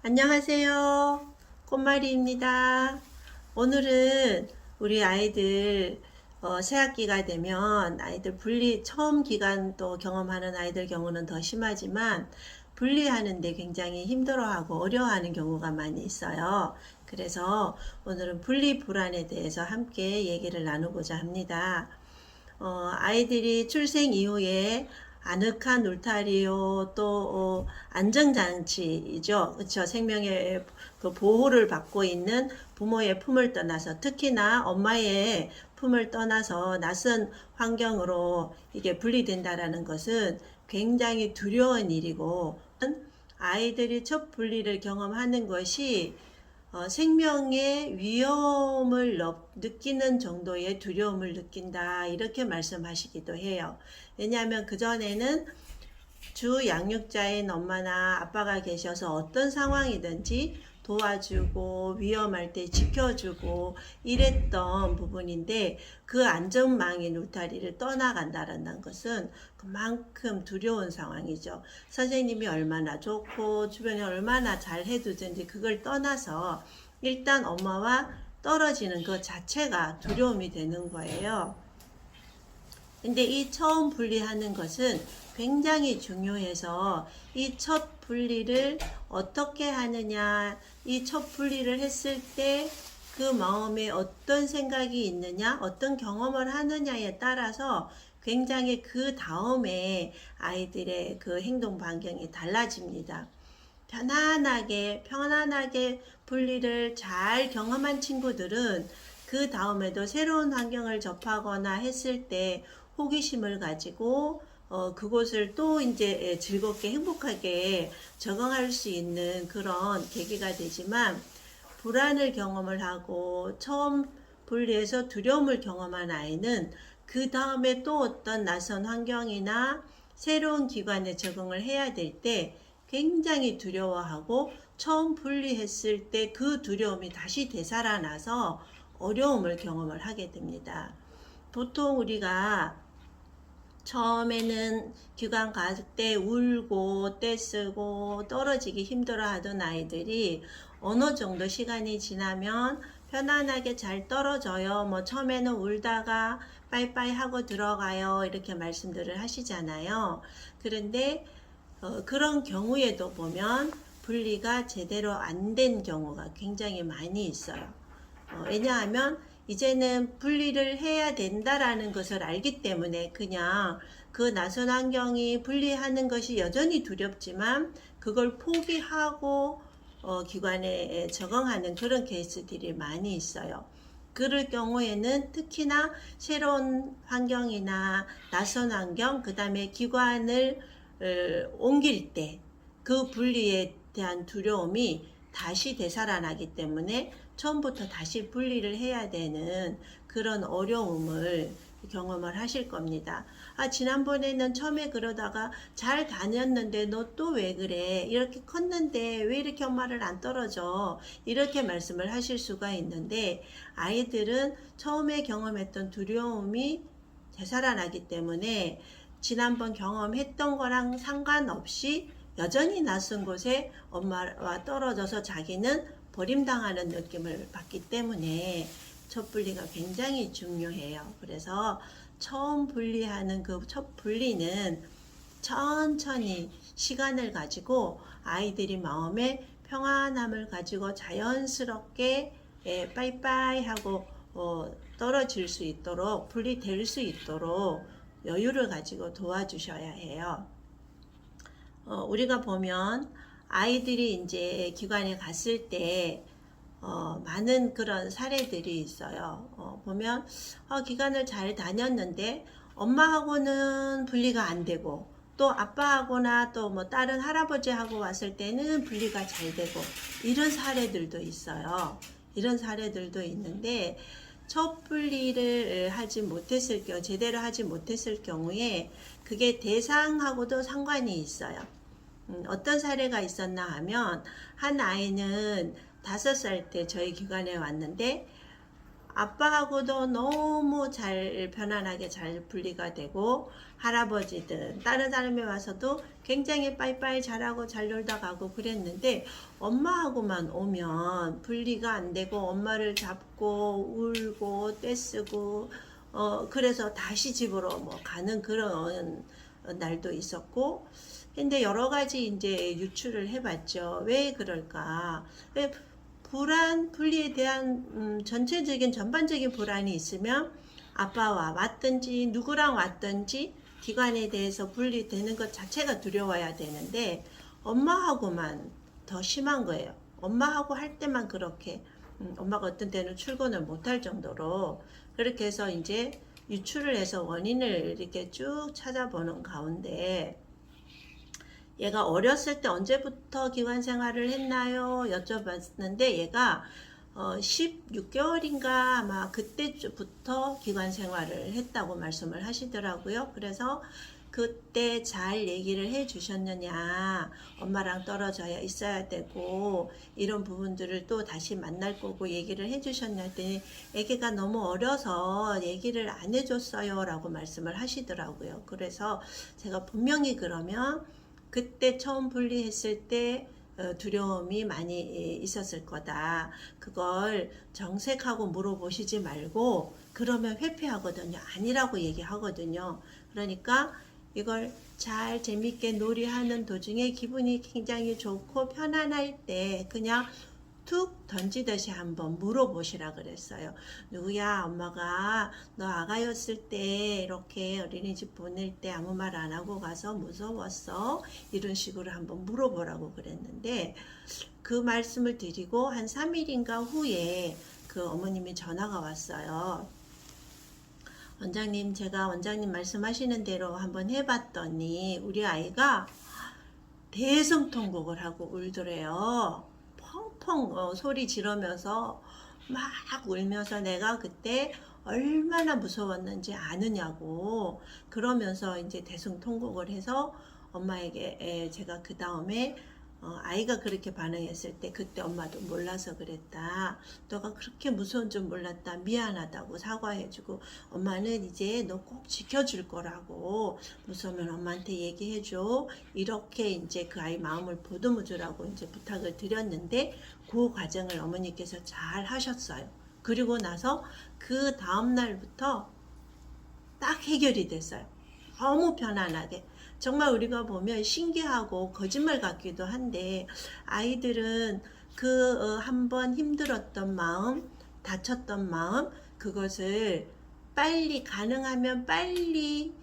안녕하세요. 꽃마리입니다. 오늘은 우리 아이들 새학기가 되면 아이들 분리 처음 기간 또 경험하는 아이들 경우는 더 심하지만 분리하는데 굉장히 힘들어하고 어려워하는 경우가 많이 있어요. 그래서 오늘은 분리 불안에 대해서 함께 얘기를 나누고자 합니다. 아이들이 출생 이후에 아늑한 울타리요, 또 안정장치이죠. 그렇죠. 생명의 그 보호를 받고 있는 부모의 품을 떠나서, 특히나 엄마의 품을 떠나서 낯선 환경으로 이게 분리된다라는 것은 굉장히 두려운 일이고, 아이들이 첫 분리를 경험하는 것이 생명의 위험을 느끼는 정도의 두려움을 느낀다, 이렇게 말씀하시기도 해요. 왜냐하면 그전에는 주 양육자인 엄마나 아빠가 계셔서 어떤 상황이든지 도와주고 위험할 때 지켜주고 이랬던 부분인데, 그 안전망인 울타리를 떠나간다는 것은 그만큼 두려운 상황이죠. 선생님이 얼마나 좋고 주변에 얼마나 잘 해두든지 그걸 떠나서 일단 엄마와 떨어지는 것 자체가 두려움이 되는 거예요. 근데 이 처음 분리하는 것은 굉장히 중요해서, 이 첫 분리를 어떻게 하느냐, 이 첫 분리를 했을 때 그 마음에 어떤 생각이 있느냐, 어떤 경험을 하느냐에 따라서 굉장히 그 다음에 아이들의 그 행동 반경이 달라집니다. 편안하게 분리를 잘 경험한 친구들은 그 다음에도 새로운 환경을 접하거나 했을 때 호기심을 가지고 그곳을 또 이제 즐겁게 행복하게 적응할 수 있는 그런 계기가 되지만, 불안을 경험을 하고 처음 분리해서 두려움을 경험한 아이는 그 다음에 또 어떤 낯선 환경이나 새로운 기관에 적응을 해야 될 때 굉장히 두려워하고, 처음 분리했을 때 그 두려움이 다시 되살아나서 어려움을 경험을 하게 됩니다. 보통 우리가 처음에는 기관 갈 때 울고 떼쓰고 떨어지기 힘들어 하던 아이들이 어느 정도 시간이 지나면 편안하게 잘 떨어져요. 뭐 처음에는 울다가 빠이빠이 하고 들어가요, 이렇게 말씀들을 하시잖아요. 그런데 그런 경우에도 보면 분리가 제대로 안 된 경우가 굉장히 많이 있어요. 왜냐하면 이제는 분리를 해야 된다라는 것을 알기 때문에 그냥 그 낯선 환경이 분리하는 것이 여전히 두렵지만 그걸 포기하고 기관에 적응하는 그런 케이스들이 많이 있어요. 그럴 경우에는 특히나 새로운 환경이나 낯선 환경, 그 다음에 기관을 옮길 때 그 분리에 대한 두려움이 다시 되살아나기 때문에 처음부터 다시 분리를 해야 되는 그런 어려움을 경험을 하실 겁니다. 지난번에는 처음에 그러다가 잘 다녔는데 너 또 왜 그래? 이렇게 컸는데 왜 이렇게 엄마를 안 떨어져? 이렇게 말씀을 하실 수가 있는데, 아이들은 처음에 경험했던 두려움이 되살아나기 때문에 지난번 경험했던 거랑 상관없이 여전히 낯선 곳에 엄마와 떨어져서 자기는 버림당하는 느낌을 받기 때문에 첫 분리가 굉장히 중요해요. 그래서 처음 분리하는 그 첫 분리는 천천히 시간을 가지고 아이들이 마음에 평안함을 가지고 자연스럽게 빠이빠이 하고 떨어질 수 있도록, 분리될 수 있도록 여유를 가지고 도와주셔야 해요. 우리가 보면 아이들이 이제 기관에 갔을 때 많은 그런 사례들이 있어요. 보면 기관을 잘 다녔는데 엄마하고는 분리가 안 되고, 또 아빠하고나 또 뭐 다른 할아버지하고 왔을 때는 분리가 잘 되고, 이런 사례들도 있어요. 이런 사례들도 있는데, 첫 분리를 제대로 하지 못했을 경우에 그게 대상하고도 상관이 있어요. 어떤 사례가 있었나 하면, 한 아이는 5살 때 저희 기관에 왔는데 아빠하고도 너무 잘 편안하게 잘 분리가 되고, 할아버지든 다른 사람이 와서도 굉장히 빠이빠이 잘하고 잘 놀다 가고 그랬는데, 엄마하고만 오면 분리가 안 되고 엄마를 잡고 울고 떼쓰고 그래서 다시 집으로 뭐 가는 그런 날도 있었고. 근데 여러 가지 이제 유추를 해봤죠. 왜 그럴까? 왜 불안, 분리에 대한 전체적인 전반적인 불안이 있으면 아빠와 왔든지 누구랑 왔든지 기관에 대해서 분리되는 것 자체가 두려워야 되는데, 엄마하고만 더 심한 거예요. 엄마하고 할 때만 그렇게 엄마가 어떤 때는 출근을 못할 정도로 그렇게 해서 이제 유추를 해서 원인을 이렇게 쭉 찾아보는 가운데, 얘가 어렸을 때 언제부터 기관 생활을 했나요? 여쭤봤는데 얘가 16개월인가 아마 그때부터 기관 생활을 했다고 말씀을 하시더라고요. 그래서 그때 잘 얘기를 해 주셨느냐, 엄마랑 떨어져 있어야 되고 이런 부분들을 또 다시 만날 거고 얘기를 해 주셨냐 했더니 애기가 너무 어려서 얘기를 안 해줬어요 라고 말씀을 하시더라고요. 그래서 제가 분명히 그러면 그때 처음 분리했을 때 두려움이 많이 있었을 거다. 그걸 정색하고 물어보시지 말고 그러면 회피하거든요. 아니라고 얘기하거든요. 그러니까 이걸 잘 재밌게 놀이하는 도중에 기분이 굉장히 좋고 편안할 때 그냥 툭 던지듯이 한번 물어보시라 그랬어요. 누구야, 엄마가 너 아가였을 때 이렇게 어린이집 보낼 때 아무 말 안 하고 가서 무서웠어? 이런 식으로 한번 물어보라고 그랬는데, 그 말씀을 드리고 한 3일인가 후에 그 어머님이 전화가 왔어요. 원장님, 제가 원장님 말씀하시는 대로 한번 해봤더니 우리 아이가 대성통곡을 하고 울더래요. 펑펑 소리 지르면서 막 울면서 내가 그때 얼마나 무서웠는지 아느냐고 그러면서 이제 대성통곡을 해서 엄마에게 제가 그 다음에 아이가 그렇게 반응했을 때 그때 엄마도 몰라서 그랬다. 너가 그렇게 무서운 줄 몰랐다. 미안하다고 사과해주고 엄마는 이제 너 꼭 지켜줄 거라고 무서우면 엄마한테 얘기해줘. 이렇게 이제 그 아이 마음을 보듬어주라고 이제 부탁을 드렸는데 그 과정을 어머니께서 잘 하셨어요. 그리고 나서 그 다음 날부터 딱 해결이 됐어요. 너무 편안하게. 정말 우리가 보면 신기하고 거짓말 같기도 한데 아이들은 그 한번 힘들었던 마음, 다쳤던 마음, 그것을 빨리 가능하면 빨리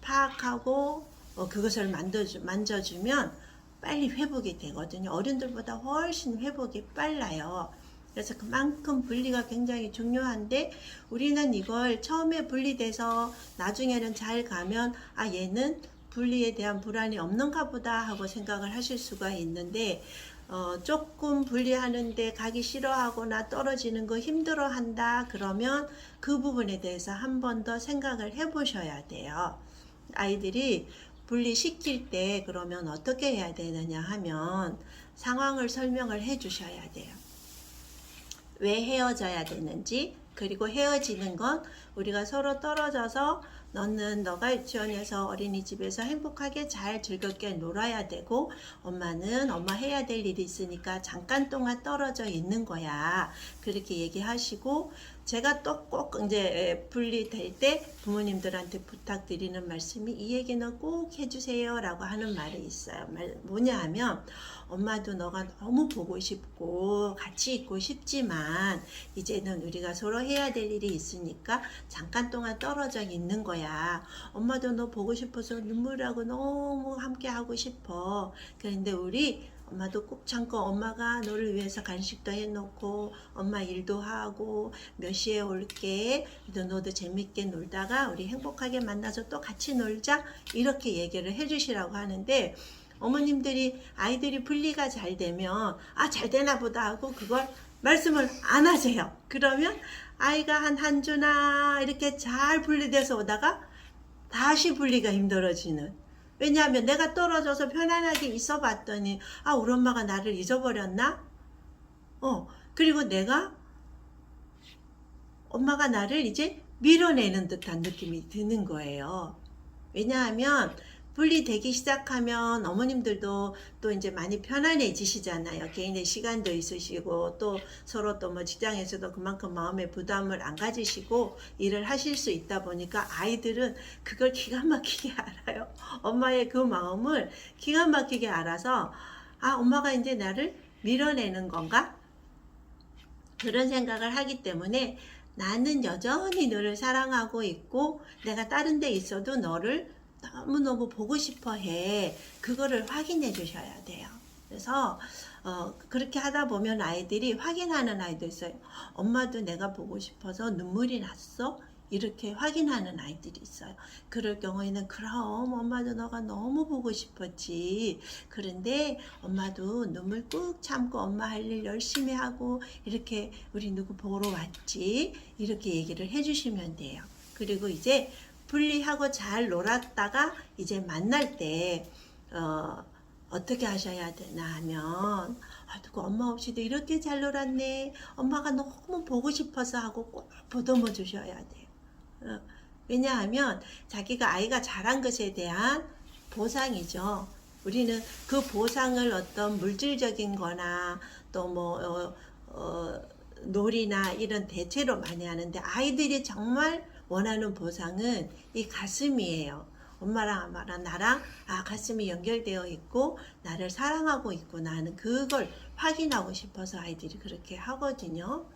파악하고 그것을 만져주면 빨리 회복이 되거든요. 어른들보다 훨씬 회복이 빨라요. 그래서 그만큼 분리가 굉장히 중요한데 우리는 이걸 처음에 분리돼서 나중에는 잘 가면 아 얘는 분리에 대한 불안이 없는가 보다 하고 생각을 하실 수가 있는데 조금 분리하는데 가기 싫어하거나 떨어지는 거 힘들어한다 그러면 그 부분에 대해서 한 번 더 생각을 해 보셔야 돼요. 아이들이 분리시킬 때 그러면 어떻게 해야 되느냐 하면 상황을 설명을 해 주셔야 돼요. 왜 헤어져야 되는지, 그리고 헤어지는 건 우리가 서로 떨어져서 너는 너가 유치원에서 어린이집에서 행복하게 잘 즐겁게 놀아야 되고 엄마는 엄마 해야 될 일이 있으니까 잠깐 동안 떨어져 있는 거야. 그렇게 얘기하시고 제가 또 꼭 이제 분리될 때 부모님들한테 부탁드리는 말씀이 이 얘기는 꼭 해주세요 라고 하는 말이 있어요. 뭐냐 하면 엄마도 너가 너무 보고 싶고 같이 있고 싶지만 이제는 우리가 서로 해야 될 일이 있으니까 잠깐 동안 떨어져 있는 거야. 엄마도 너 보고 싶어서 눈물하고 너무 함께 하고 싶어. 그런데 우리 엄마도 꼭 참고 엄마가 너를 위해서 간식도 해놓고 엄마 일도 하고 몇 시에 올게. 너도 재밌게 놀다가 우리 행복하게 만나서 또 같이 놀자. 이렇게 얘기를 해주시라고 하는데 어머님들이 아이들이 분리가 잘 되면 아 잘 되나 보다 하고 그걸 말씀을 안 하세요. 그러면 아이가 한 주나 이렇게 잘 분리돼서 오다가 다시 분리가 힘들어지는. 왜냐하면 내가 떨어져서 편안하게 있어 봤더니 아 우리 엄마가 나를 잊어버렸나? 그리고 내가 엄마가 나를 이제 밀어내는 듯한 느낌이 드는 거예요. 왜냐하면 분리되기 시작하면 어머님들도 또 이제 많이 편안해지시잖아요. 개인의 시간도 있으시고 또 서로 또 뭐 직장에서도 그만큼 마음의 부담을 안 가지시고 일을 하실 수 있다 보니까 아이들은 그걸 기가 막히게 알아요. 엄마의 그 마음을 기가 막히게 알아서 아, 엄마가 이제 나를 밀어내는 건가? 그런 생각을 하기 때문에 나는 여전히 너를 사랑하고 있고 내가 다른 데 있어도 너를 너무너무 보고 싶어 해. 그거를 확인해 주셔야 돼요. 그래서 그렇게 하다 보면 아이들이 확인하는 아이도 있어요. 엄마도 내가 보고 싶어서 눈물이 났어? 이렇게 확인하는 아이들이 있어요. 그럴 경우에는 그럼 엄마도 너가 너무 보고 싶었지. 그런데 엄마도 눈물 꾹 참고 엄마 할 일 열심히 하고 이렇게 우리 누구 보러 왔지. 이렇게 얘기를 해주시면 돼요. 그리고 이제 분리하고 잘 놀았다가 이제 만날 때 어떻게 하셔야 되나 하면 누구 엄마 없이도 이렇게 잘 놀았네. 엄마가 너무 보고 싶어서 하고 꼭 보듬어 주셔야 돼요. 왜냐하면 자기가 아이가 잘한 것에 대한 보상이죠. 우리는 그 보상을 어떤 물질적인 거나 또 뭐 놀이나 이런 대체로 많이 하는데 아이들이 정말 원하는 보상은 이 가슴이에요. 엄마랑 나랑 가슴이 연결되어 있고 나를 사랑하고 있구나 하는 그걸 확인하고 싶어서 아이들이 그렇게 하거든요.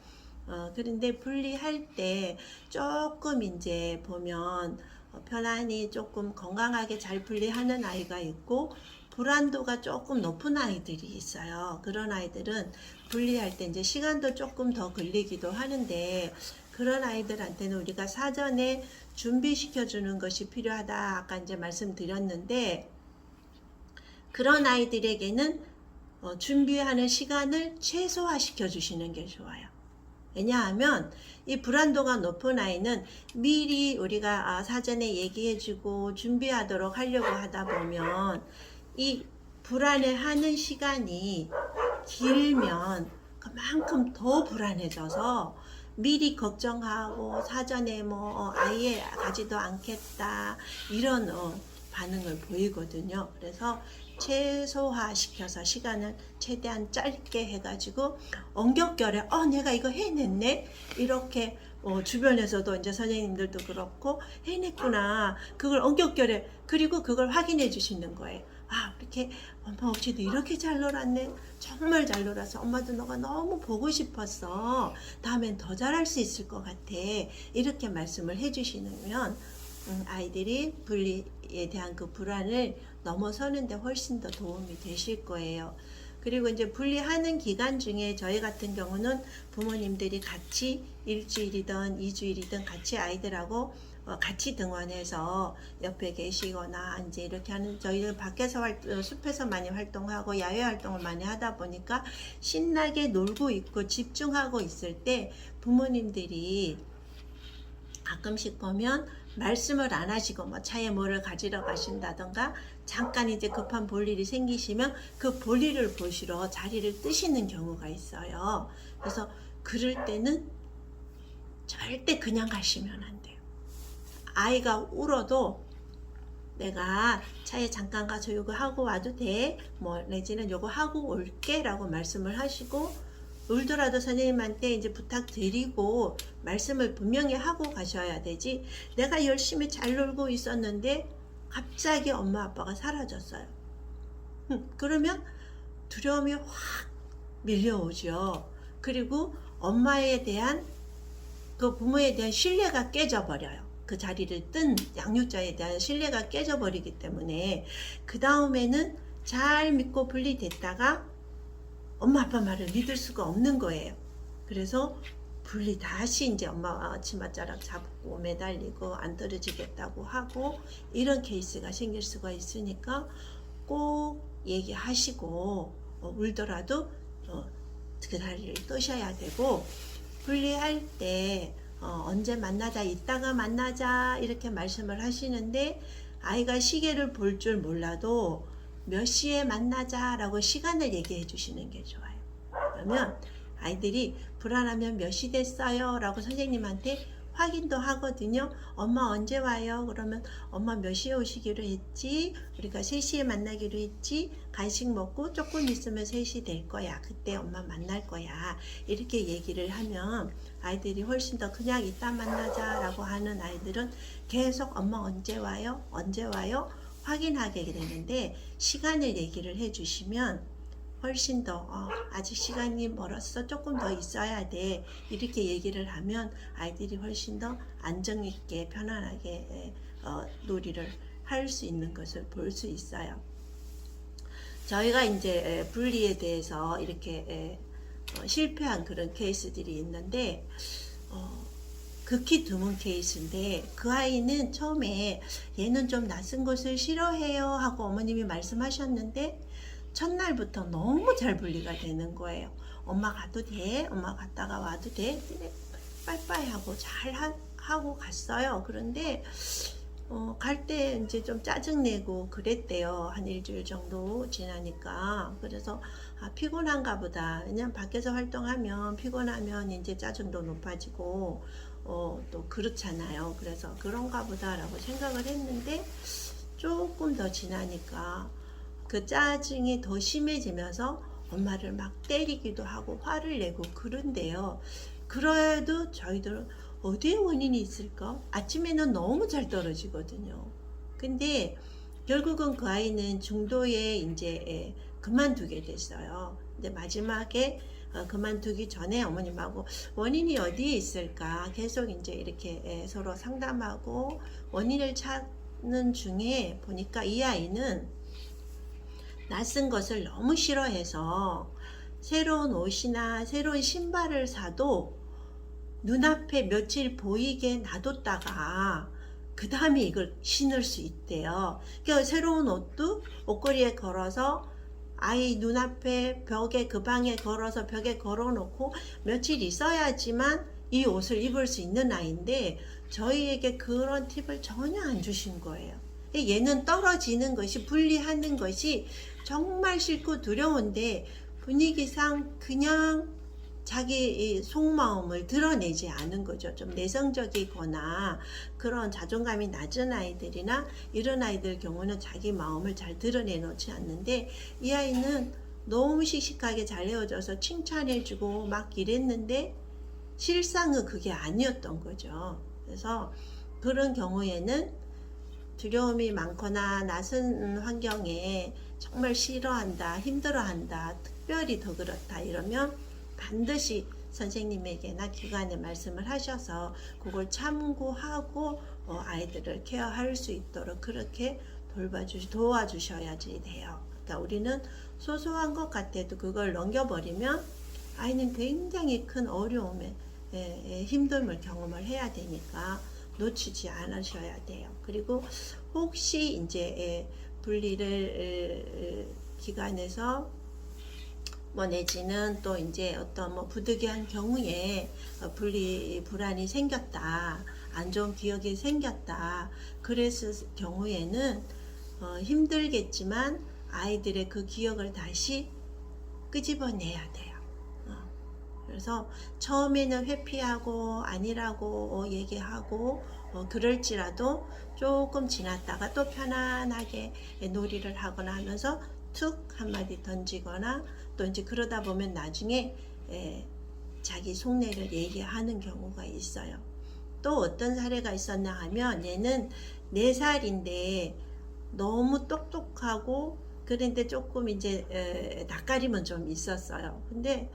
그런데 분리할 때 조금 이제 보면 편안히 조금 건강하게 잘 분리하는 아이가 있고 불안도가 조금 높은 아이들이 있어요. 그런 아이들은 분리할 때 이제 시간도 조금 더 걸리기도 하는데 그런 아이들한테는 우리가 사전에 준비시켜 주는 것이 필요하다. 아까 이제 말씀드렸는데 그런 아이들에게는 준비하는 시간을 최소화시켜 주시는 게 좋아요. 왜냐하면 이 불안도가 높은 아이는 미리 우리가 사전에 얘기해 주고 준비하도록 하려고 하다 보면 이 불안해하는 시간이 길면 그만큼 더 불안해져서 미리 걱정하고 사전에 뭐 아예 가지도 않겠다 이런 반응을 보이거든요. 그래서 최소화시켜서 시간을 최대한 짧게 해가지고 엄격결에 내가 이거 해냈네 이렇게 주변에서도 이제 선생님들도 그렇고 해냈구나 그걸 엄격결에 그리고 그걸 확인해 주시는 거예요. 이렇게 엄마 없이도 이렇게 잘 놀았네. 정말 잘 놀아서 엄마도 너가 너무 보고 싶었어. 다음엔 더 잘할 수 있을 것 같아. 이렇게 말씀을 해주시면 아이들이 분리에 대한 그 불안을 넘어서는데 훨씬 더 도움이 되실 거예요. 그리고 이제 분리하는 기간 중에 저희 같은 경우는 부모님들이 같이 일주일이든 2주일이든 같이 아이들하고 같이 등원해서 옆에 계시거나 이제 이렇게 하는 저희는 밖에서 숲에서 많이 활동하고 야외 활동을 많이 하다 보니까 신나게 놀고 있고 집중하고 있을 때 부모님들이 가끔씩 보면 말씀을 안 하시고 뭐 차에 뭐를 가지러 가신다던가 잠깐 이제 급한 볼일이 생기시면 그 볼일을 보시러 자리를 뜨시는 경우가 있어요. 그래서 그럴 때는 절대 그냥 가시면 안 돼요. 아이가 울어도 내가 차에 잠깐 가서 요거 하고 와도 돼? 뭐 내지는 요거 하고 올게 라고 말씀을 하시고 울더라도 선생님한테 이제 부탁드리고 말씀을 분명히 하고 가셔야 되지. 내가 열심히 잘 놀고 있었는데 갑자기 엄마 아빠가 사라졌어요. 그러면 두려움이 확 밀려오죠. 그리고 엄마에 대한 그 부모에 대한 신뢰가 깨져버려요. 그 자리를 뜬 양육자에 대한 신뢰가 깨져버리기 때문에 그 다음에는 잘 믿고 분리됐다가 엄마 아빠 말을 믿을 수가 없는 거예요. 그래서 분리 다시 이제 엄마와 치맛자락 잡고 매달리고 안 떨어지겠다고 하고 이런 케이스가 생길 수가 있으니까 꼭 얘기하시고 울더라도 그 자리를 뜨셔야 되고 분리할 때 언제 만나자 이따가 만나자 이렇게 말씀을 하시는데 아이가 시계를 볼 줄 몰라도 몇 시에 만나자 라고 시간을 얘기해 주시는 게 좋아요. 그러면 아이들이 불안하면 몇 시 됐어요? 라고 선생님한테 확인도 하거든요. 엄마 언제 와요? 그러면 엄마 몇 시에 오시기로 했지? 우리가 3시에 만나기로 했지? 간식 먹고 조금 있으면 3시 될 거야. 그때 엄마 만날 거야. 이렇게 얘기를 하면 아이들이 훨씬 더 그냥 이따 만나자 라고 하는 아이들은 계속 엄마 언제 와요? 언제 와요? 확인하게 되는데, 시간을 얘기를 해주시면 훨씬 더 아직 시간이 멀었어, 조금 더 있어야 돼, 이렇게 얘기를 하면 아이들이 훨씬 더 안정 있게 편안하게 놀이를 할 수 있는 것을 볼 수 있어요. 저희가 이제 분리에 대해서 이렇게 실패한 그런 케이스들이 있는데, 극히 드문 케이스인데, 그 아이는 처음에 얘는 좀 낯선 곳을 싫어해요 하고 어머님이 말씀하셨는데, 첫날부터 너무 잘 분리가 되는 거예요. 엄마 가도 돼? 엄마 갔다가 와도 돼? 빠이빠이 하고 잘 하고 갔어요. 그런데 갈 때 이제 좀 짜증내고 그랬대요. 한 일주일 정도 지나니까. 그래서 피곤한가 보다. 왜냐면 밖에서 활동하면 피곤하면 이제 짜증도 높아지고 또 그렇잖아요. 그래서 그런가 보다라고 생각을 했는데, 조금 더 지나니까 그 짜증이 더 심해지면서 엄마를 막 때리기도 하고 화를 내고 그런데요. 그래도 저희들은 어디에 원인이 있을까? 아침에는 너무 잘 떨어지거든요. 근데 결국은 그 아이는 중도에 이제 그만두게 됐어요. 근데 마지막에 그만두기 전에 어머님하고 원인이 어디에 있을까 계속 이제 이렇게 서로 상담하고 원인을 찾는 중에 보니까 이 아이는 낯선 것을 너무 싫어해서 새로운 옷이나 새로운 신발을 사도 눈앞에 며칠 보이게 놔뒀다가 그 다음에 이걸 신을 수 있대요. 그러니까 새로운 옷도 옷걸이에 걸어서 아이 눈앞에 벽에, 그 방에 걸어서 벽에 걸어놓고 며칠 있어야지만 이 옷을 입을 수 있는 아이인데, 저희에게 그런 팁을 전혀 안 주신 거예요. 얘는 떨어지는 것이, 분리하는 것이 정말 싫고 두려운데 분위기상 그냥 자기 속마음을 드러내지 않은 거죠. 좀 내성적이거나 그런 자존감이 낮은 아이들이나 이런 아이들 경우는 자기 마음을 잘 드러내놓지 않는데, 이 아이는 너무 씩씩하게 잘 헤어져서 칭찬해주고 막 이랬는데 실상은 그게 아니었던 거죠. 그래서 그런 경우에는 두려움이 많거나 낯선 환경에 정말 싫어한다, 힘들어한다, 특별히 더 그렇다 이러면 반드시 선생님에게나 기관에 말씀을 하셔서 그걸 참고하고 아이들을 케어할 수 있도록 그렇게 도와주셔야지 돼요. 그러니까 우리는 소소한 것 같아도 그걸 넘겨버리면 아이는 굉장히 큰 어려움에 힘듦을 경험을 해야 되니까 놓치지 않으셔야 돼요. 그리고 혹시 이제 분리를 기관에서 내지는 또 이제 어떤 부득이한 경우에 불안이 생겼다, 안 좋은 기억이 생겼다, 그랬을 경우에는 힘들겠지만 아이들의 그 기억을 다시 끄집어내야 돼요. 그래서 처음에는 회피하고 아니라고 얘기하고 그럴지라도 조금 지났다가 또 편안하게 놀이를 하거나 하면서 툭 한마디 던지거나, 또 이제 그러다 보면 나중에 자기 속내를 얘기하는 경우가 있어요. 또 어떤 사례가 있었나 하면, 얘는 4살인데 너무 똑똑하고 그런데 조금 이제 낯가림은 좀 있었어요. 근데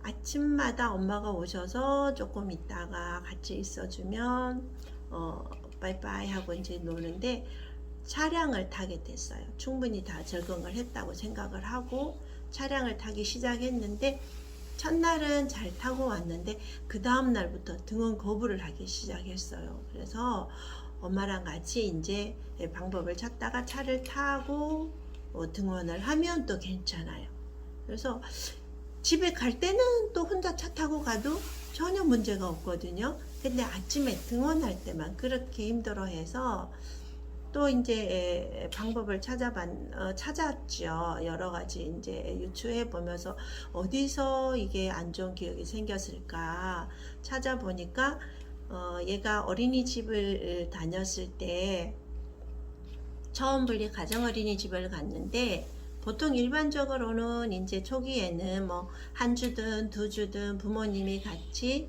아침마다 엄마가 오셔서 조금 있다가 같이 있어주면 빠이빠이 하고 이제 노는데, 차량을 타게 됐어요. 충분히 다 적응을 했다고 생각을 하고 차량을 타기 시작했는데, 첫날은 잘 타고 왔는데 그 다음 날부터 등원 거부를 하기 시작했어요. 그래서 엄마랑 같이 이제 방법을 찾다가 차를 타고 등원을 하면 또 괜찮아요. 그래서 집에 갈 때는 또 혼자 차 타고 가도 전혀 문제가 없거든요. 근데 아침에 등원할 때만 그렇게 힘들어해서 또 이제 방법을 찾았죠. 여러 가지 이제 유추해 보면서 어디서 이게 안 좋은 기억이 생겼을까 찾아보니까 얘가 어린이집을 다녔을 때 처음 분리 가정어린이집을 갔는데 보통 일반적으로는 이제 초기에는 뭐 한 주든 두 주든 부모님이 같이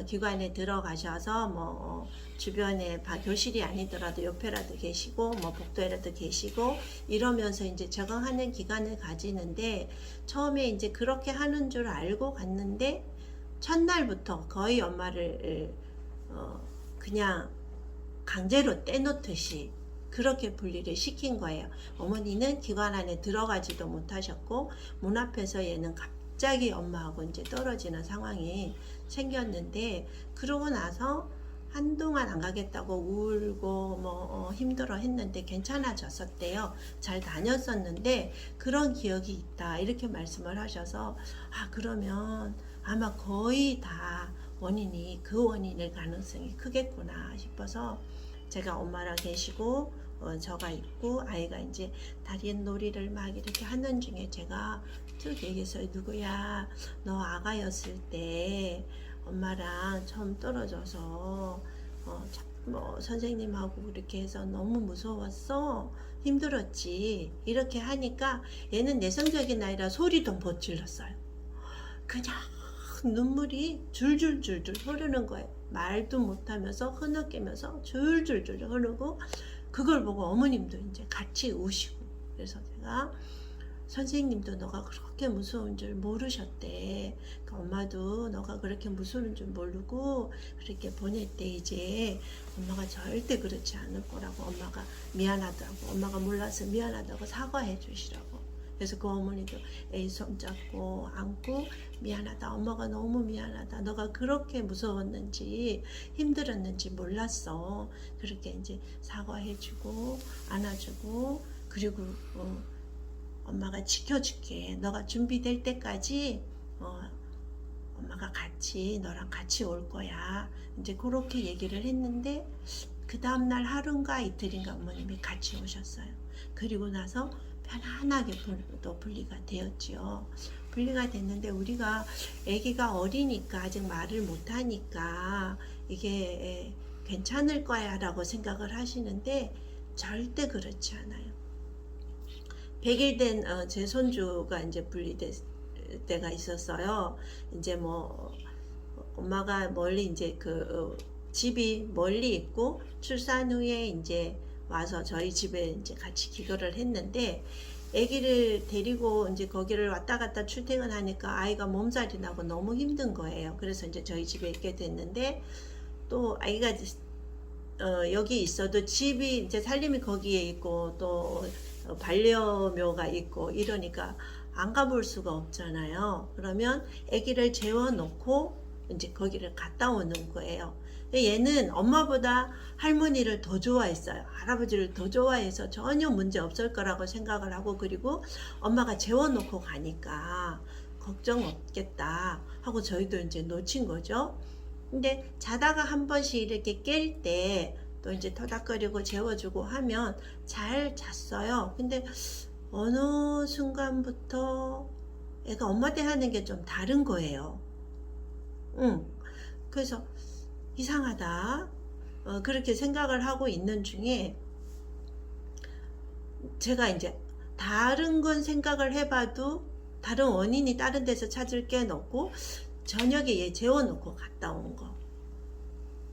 기관에 들어가셔서 뭐 주변에 교실이 아니더라도 옆에라도 계시고 뭐 복도에라도 계시고 이러면서 이제 적응하는 기간을 가지는데 처음에 이제 그렇게 하는 줄 알고 갔는데 첫날부터 거의 엄마를 그냥 강제로 떼놓듯이 그렇게 분리를 시킨 거예요. 어머니는 기관 안에 들어가지도 못하셨고 문 앞에서 얘는 갑자기 엄마하고 이제 떨어지는 상황이 생겼는데 그러고 나서 한동안 안 가겠다고 울고 뭐 힘들어 했는데 괜찮아졌었대요. 잘 다녔었는데 그런 기억이 있다 이렇게 말씀을 하셔서 그러면 아마 거의 다 원인이 그 원인일 가능성이 크겠구나 싶어서 제가 엄마랑 계시고 저가 있고 아이가 이제 다리 놀이를 막 이렇게 하는 중에 제가 쭉 얘기했어요. 누구야 너 아가였을 때 엄마랑 처음 떨어져서 뭐 선생님하고 그렇게 해서 너무 무서웠어 힘들었지 이렇게 하니까 얘는 내성적인 아이라 소리도 못 질렀어요. 그냥 눈물이 줄줄줄줄 흐르는 거예요. 말도 못하면서 흐느끼면서 줄줄줄 흐르고 그걸 보고 어머님도 이제 같이 우시고 그래서 제가 선생님도 너가 그렇게 무서운 줄 모르셨대. 그러니까 엄마도 너가 그렇게 무서운 줄 모르고 그렇게 보냈대. 이제 엄마가 절대 그렇지 않을 거라고 엄마가 미안하다고 엄마가 몰라서 미안하다고 사과해 주시라고. 그래서 그 어머니도 애기 손잡고 안고 미안하다 엄마가 너무 미안하다 너가 그렇게 무서웠는지 힘들었는지 몰랐어 그렇게 이제 사과해주고 안아주고 그리고 엄마가 지켜줄게 너가 준비될 때까지 엄마가 너랑 같이 올 거야 이제 그렇게 얘기를 했는데 그 다음날 하루인가 이틀인가 어머님이 같이 오셨어요. 그리고 나서 편안하게 또 분리가 되었지요. 분리가 됐는데 우리가 아기가 어리니까 아직 말을 못하니까 이게 괜찮을 거야 라고 생각을 하시는데 절대 그렇지 않아요. 100일 된 제 손주가 이제 분리될 때가 있었어요. 이제 뭐 엄마가 멀리 이제 집이 멀리 있고 출산 후에 이제 와서 저희 집에 이제 같이 기거를 했는데 아기를 데리고 이제 거기를 왔다 갔다 출퇴근하니까 아이가 몸살이 나고 너무 힘든 거예요. 그래서 이제 저희 집에 있게 됐는데 또 아이가 여기 있어도 집이 이제 살림이 거기에 있고 또 반려묘가 있고 이러니까 안 가볼 수가 없잖아요. 그러면 아기를 재워놓고 이제 거기를 갔다 오는 거예요. 얘는 엄마보다 할머니를 더 좋아했어요. 할아버지를 더 좋아해서 전혀 문제 없을 거라고 생각을 하고 그리고 엄마가 재워놓고 가니까 걱정 없겠다 하고 저희도 이제 놓친 거죠. 근데 자다가 한 번씩 이렇게 깰 때 또 이제 토닥거리고 재워주고 하면 잘 잤어요. 근데 어느 순간부터 애가 엄마 대하는 게 좀 다른 거예요. 그래서 이상하다 그렇게 생각을 하고 있는 중에 제가 이제 다른 건 생각을 해봐도 다른 원인이 다른 데서 찾을 게 없고 저녁에 얘 재워놓고 갔다 온 거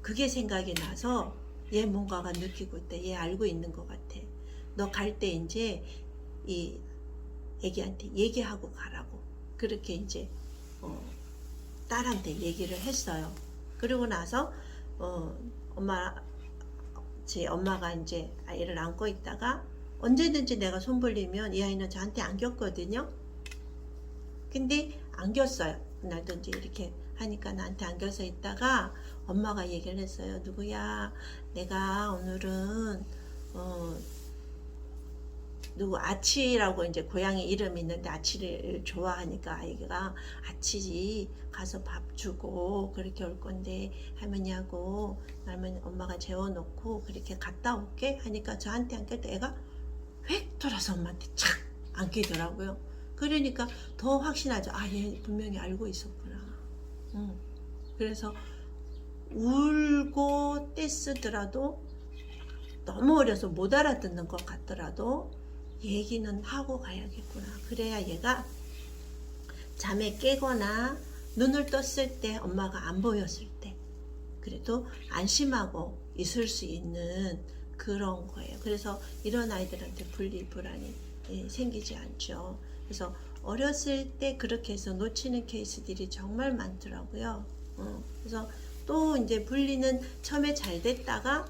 그게 생각이 나서 얘 뭔가가 느끼고 있다. 얘 알고 있는 것 같아. 너 갈 때 이제 이 애기한테 얘기하고 가라고 그렇게 이제 딸한테 얘기를 했어요. 그리고 나서 제 엄마가 이제 아이를 안고 있다가 언제든지 내가 손 벌리면 이 아이는 저한테 안겼거든요. 근데 안겼어요. 그날도 이제 이렇게 하니까 나한테 안겨서 있다가 엄마가 얘기를 했어요. 누구야 내가 오늘은 누구 아치라고 이제 고양이 이름이 있는데 아치를 좋아하니까 아이가 아치 가서 밥 주고 그렇게 올 건데 할머니하고 할머니 엄마가 재워놓고 그렇게 갔다 올게 하니까 저한테 안길 때 애가 획 돌아서 엄마한테 착 안기더라고요. 그러니까 더 확신하죠. 아, 얘 분명히 알고 있었구나. 그래서 울고 떼쓰더라도 너무 어려서 못 알아듣는 것 같더라도 얘기는 하고 가야겠구나. 그래야 얘가 잠에 깨거나 눈을 떴을 때 엄마가 안 보였을 때 그래도 안심하고 있을 수 있는 그런 거예요. 그래서 이런 아이들한테 분리불안이 생기지 않죠. 그래서 어렸을 때 그렇게 해서 놓치는 케이스들이 정말 많더라고요. 그래서 또 이제 분리는 처음에 잘 됐다가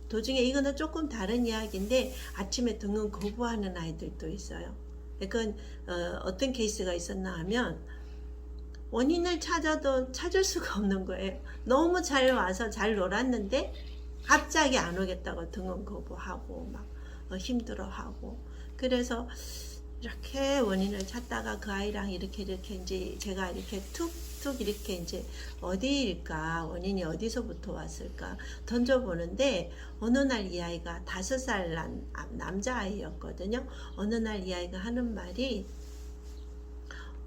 도중에 이거는 조금 다른 이야기인데 아침에 등은 거부하는 아이들도 있어요. 그건 어떤 케이스가 있었나 하면 원인을 찾아도 찾을 수가 없는 거예요. 너무 잘 와서 잘 놀았는데 갑자기 안 오겠다고 등은 거부하고 막 힘들어하고 그래서 이렇게 원인을 찾다가 그 아이랑 이렇게 이제 제가 이렇게 툭툭 이렇게 이제 어디일까 원인이 어디서부터 왔을까 던져보는데 어느 날 이 아이가 5살 난 남자아이였거든요. 어느 날 이 아이가 하는 말이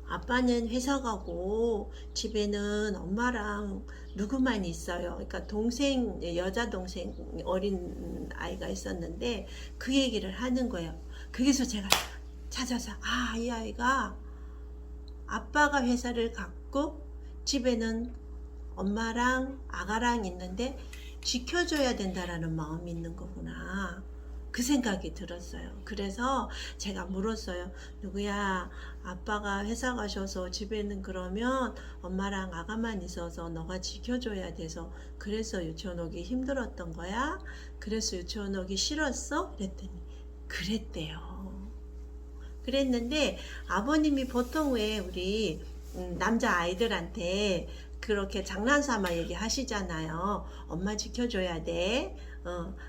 아빠는 회사 가고 집에는 엄마랑 누구만 있어요. 그러니까 동생, 여자 동생 어린 아이가 있었는데 그 얘기를 하는 거예요. 그래서 제가 찾아서 이 아이가 아빠가 회사를 갔고 집에는 엄마랑 아가랑 있는데 지켜줘야 된다라는 마음이 있는 거구나. 그 생각이 들었어요. 그래서 제가 물었어요. 누구야, 아빠가 회사 가셔서 집에는 그러면 엄마랑 아가만 있어서 너가 지켜줘야 돼서 그래서 유치원 오기 힘들었던 거야? 그래서 유치원 오기 싫었어? 그랬더니 그랬대요. 그랬는데 아버님이 보통 왜 우리 남자 아이들한테 그렇게 장난삼아 얘기하시잖아요. 엄마 지켜줘야 돼.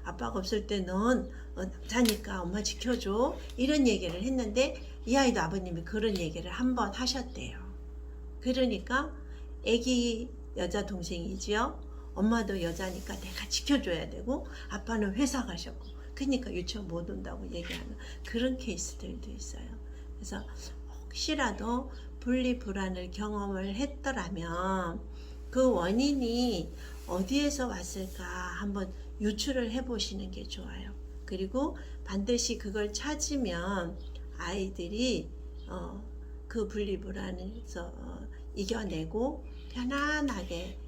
아빠가 없을 때 넌 남자니까 엄마 지켜줘. 이런 얘기를 했는데 이 아이도 아버님이 그런 얘기를 한번 하셨대요. 그러니까 애기 여자 동생이지요. 엄마도 여자니까 내가 지켜줘야 되고 아빠는 회사 가셨고 그러니까 유치원 못 온다고 얘기하는 그런 케이스들도 있어요. 그래서 혹시라도 분리불안을 경험을 했더라면 그 원인이 어디에서 왔을까 한번 유추를 해보시는 게 좋아요. 그리고 반드시 그걸 찾으면 아이들이 그 분리불안에서 이겨내고 편안하게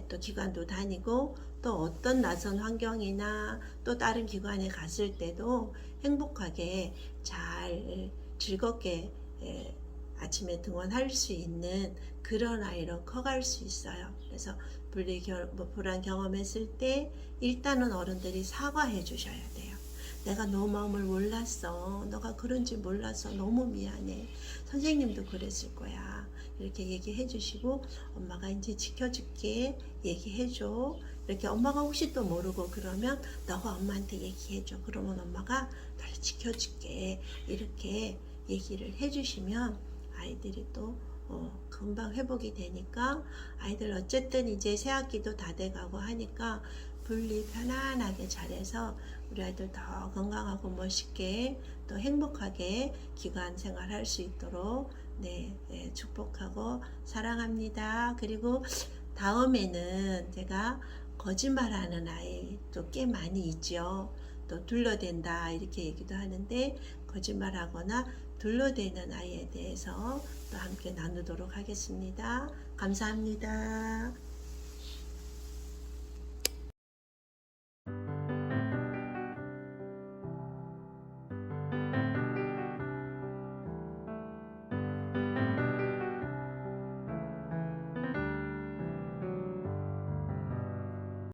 또 기관도 다니고 또 어떤 낯선 환경이나 또 다른 기관에 갔을 때도 행복하게 잘 즐겁게 아침에 등원할 수 있는 그런 아이로 커갈 수 있어요. 그래서 불안 경험했을 때 일단은 어른들이 사과해 주셔야 돼요. 내가 너 마음을 몰랐어. 너가 그런지 몰랐어. 너무 미안해. 선생님도 그랬을 거야. 이렇게 얘기해 주시고 엄마가 이제 지켜줄게. 얘기해 줘. 이렇게 엄마가 혹시 또 모르고 그러면 너가 엄마한테 얘기해 줘. 그러면 엄마가 너를 지켜줄게. 이렇게 얘기를 해 주시면 아이들이 또 금방 회복이 되니까 아이들 어쨌든 이제 새학기도 다 돼가고 하니까 분리 편안하게 잘해서 우리 아이들 더 건강하고 멋있게 또 행복하게 기관 생활할 수 있도록 축복하고 사랑합니다. 그리고 다음에는 제가 거짓말하는 아이 또 꽤 많이 있죠. 또 둘러댄다 이렇게 얘기도 하는데 거짓말하거나 둘러대는 아이에 대해서 또 함께 나누도록 하겠습니다. 감사합니다.